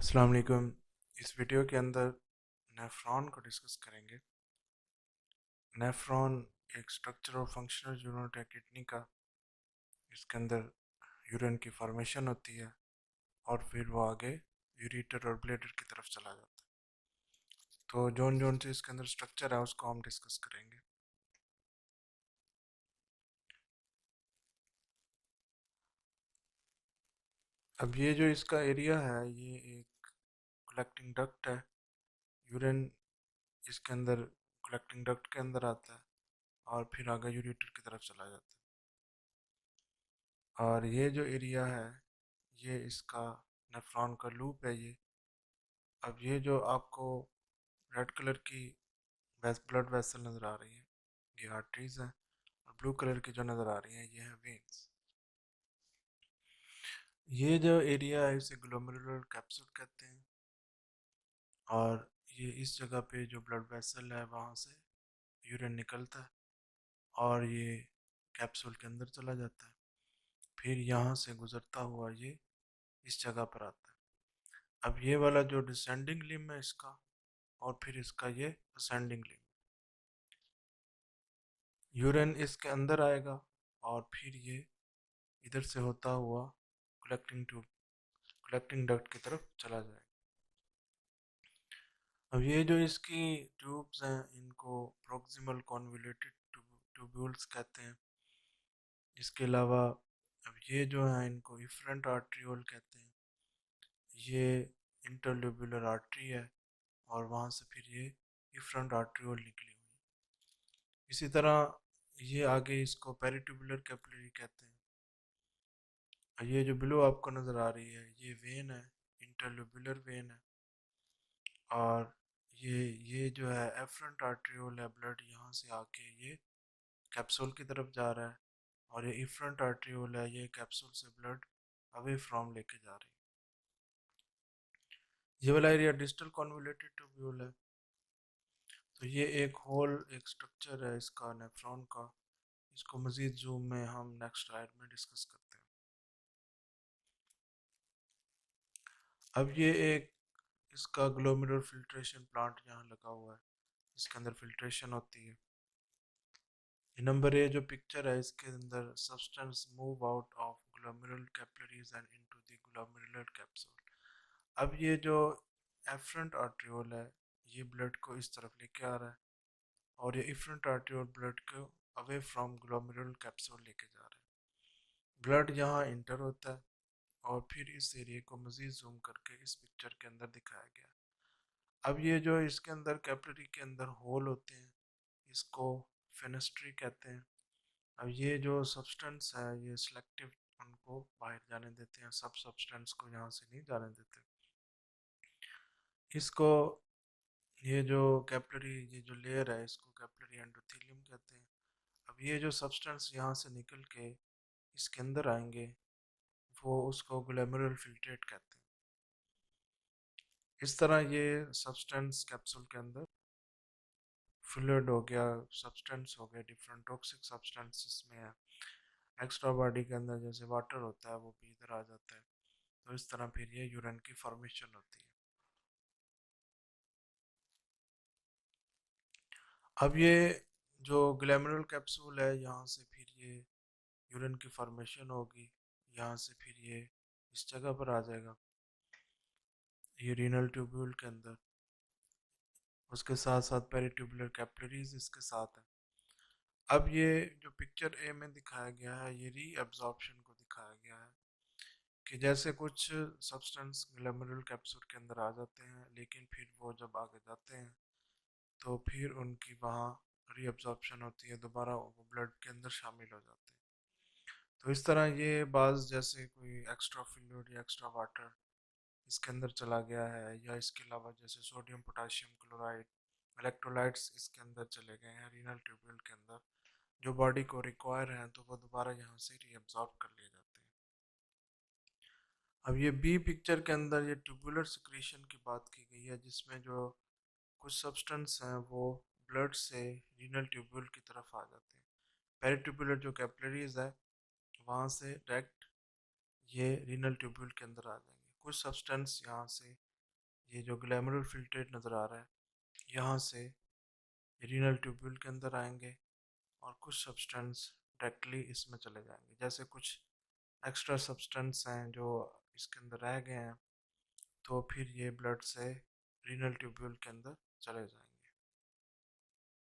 अस्सलाम वालेकुम। इस वीडियो के अंदर नेफ्रॉन को डिस्कस करेंगे। नेफ्रॉन एक स्ट्रक्चर और फंक्शनल यूनिट है किडनी का। इसके अंदर यूरिन की फॉर्मेशन होती है और फिर वो आगे यूरेटर और ब्लैडर की तरफ चला जाता है। तो जोन जोन से इसके अंदर स्ट्रक्चर है उसको हम डिस्कस करेंगे। अब ये जो इसका एरिया है ये एक कलेक्टिंग डक्ट है। यूरिन इसके अंदर कलेक्टिंग डक्ट के अंदर आता है और फिर आगे यूरेटर की तरफ चला जाता है। और ये जो एरिया है ये इसका नेफ्रॉन का लूप है ये। अब ये जो आपको रेड कलर की ब्लड वेसल नज़र आ रही है ये आर्टरीज हैं, और ब्लू कलर की जो नज़र आ रही है ये है वेन्स। ये जो एरिया है इसे ग्लोमेरुलर कैप्सूल कहते हैं। और ये इस जगह पे जो ब्लड वेसल है वहाँ से यूरिन निकलता है और ये कैप्सूल के अंदर चला जाता है। फिर यहाँ से गुजरता हुआ ये इस जगह पर आता है। अब ये वाला जो डिसेंडिंग लिम्ब है इसका, और फिर इसका ये असेंडिंग लिम्ब। यूरिन इसके अंदर आएगा और फिर ये इधर से होता हुआ कलेक्टिंग ट्यूब कलेक्टिंग डक्ट की तरफ चला जाएगा। अब ये जो इसकी ट्यूब्स हैं इनको प्रोक्सिमल कॉन्वोल्यूटेड ट्यूब्यूल्स कहते हैं। इसके अलावा अब ये जो है इनको इफरेंट आर्ट्रियोल कहते हैं। ये इंटरलोब्यूलर आर्टरी है और वहाँ से फिर ये इफरेंट आर्ट्रियोल निकली हुई। इसी तरह ये आगे इसको पेरिट्यूबुलर कैपिलरी कहते हैं। ये जो ब्लू आपको नज़र आ रही है ये वेन है, इंटरलोब्यूलर वेन है। और ये जो है एफरेंट आर्ट्रियोल है, ब्लड यहाँ से आके ये कैप्सूल की तरफ जा रहा है। और ये इफरेंट आर्ट्रियोल है, ये कैप्सूल से ब्लड अवे फ्रॉम लेके जा रही है। ये वाला एरिया डिस्टल कॉन्वोल्यूटेड ट्यूब्यूल है। तो ये एक होल एक स्ट्रक्चर है इसका नेफ्रॉन का। इसको मज़ीद जूम में हम नेक्स्ट स्लाइड में डिस्कस करते हैं। अब ये एक इसका ग्लोमेरुलर फिल्ट्रेशन प्लांट यहाँ लगा हुआ है, इसके अंदर फिल्ट्रेशन होती है। नंबर ए जो पिक्चर है इसके अंदर substance move out of glomerular capillaries and into the glomerular capsule. अब ये जो एफरेंट आर्ट्रियोल है ये ब्लड को इस तरफ लेके आ रहा है और ये इफरेंट आर्ट्रियोल ब्लड को अवे फ्रॉम ग्लोमेरुलर कैप्सूल लेके जा रहा है। ब्लड यहाँ इंटर होता है और फिर इस एरिया को मज़ीद जूम करके इस पिक्चर के अंदर दिखाया गया। अब ये जो इसके अंदर कैपिलरी के अंदर होल होते हैं इसको फेनेस्ट्री कहते हैं। अब ये जो सब्सटेंस है ये सिलेक्टिव उनको बाहर जाने देते हैं, सब सब्सटेंस को यहाँ से नहीं जाने देते। इसको ये जो कैपिलरी ये जो लेयर है इसको कैपिलरी एंडोथेलियम कहते हैं। अब ये जो सब्सटेंस यहाँ से निकल के इसके अंदर आएंगे वो उसको ग्लोमेरुलर फिल्ट्रेट कहते हैं। इस तरह ये सब्सटेंस कैप्सूल के अंदर फ्लूइड हो गया, सब्सटेंस हो गया, डिफरेंट टॉक्सिक सब्सटेंस इसमें है। एक्स्ट्रा बॉडी के अंदर जैसे वाटर होता है वो भी इधर आ जाता है। तो इस तरह फिर ये यूरिन की फॉर्मेशन होती है। अब ये जो ग्लैमेरुलर कैप्सूल है यहाँ से फिर ये यूरिन की फॉर्मेशन होगी, यहाँ से फिर ये इस जगह पर आ जाएगा यूरिनल ट्यूब्यूल के अंदर। उसके साथ साथ पेरिट्यूबुलर कैपिलरीज इसके साथ है। अब ये जो पिक्चर ए में दिखाया गया है ये रीअब्जॉर्प्शन को दिखाया गया है कि जैसे कुछ सब्सटेंस ग्लैमेरुलर कैप्सूल के अंदर आ जाते हैं लेकिन फिर वो जब आगे जाते हैं तो फिर उनकी वहाँ रीअब्जॉर्प्शन होती है, दोबारा वो ब्लड के अंदर शामिल हो जाते हैं। तो इस तरह ये बाज जैसे कोई एक्स्ट्रा फ्लूइड या एक्स्ट्रा वाटर इसके अंदर चला गया है, या इसके अलावा जैसे सोडियम पोटाशियम क्लोराइड इलेक्ट्रोलाइट्स इसके अंदर चले गए हैं रीनल ट्यूब्यूल के अंदर जो बॉडी को रिक्वायर है, तो वो दोबारा यहाँ से रीअब्जॉर्ब कर लिए जाते हैं। अब ये बी पिक्चर के अंदर ये ट्यूबुलर सिक्रीशन की बात की गई है जिसमें जो कुछ सब्सटेंस हैं वो ब्लड से रीनल ट्यूब्यूल की तरफ आ जाते हैं। पेरिट्यूबुलर जो कैपिलरीज है वहाँ से डायरेक्ट ये रीनल ट्यूब्यूल के अंदर आ जाएंगे। कुछ सब्सटेंस यहाँ से ये जो ग्लैमरुलर फिल्ट्रेट नज़र आ रहा है यहाँ से रीनल ट्यूब्यूल के अंदर आएंगे और कुछ सब्सटेंस डायरेक्टली इसमें चले जाएंगे। जैसे कुछ एक्स्ट्रा सब्सटेंस हैं जो इसके अंदर रह गए हैं, तो फिर ये ब्लड से रीनल ट्यूब्यूल के अंदर चले जाएंगे।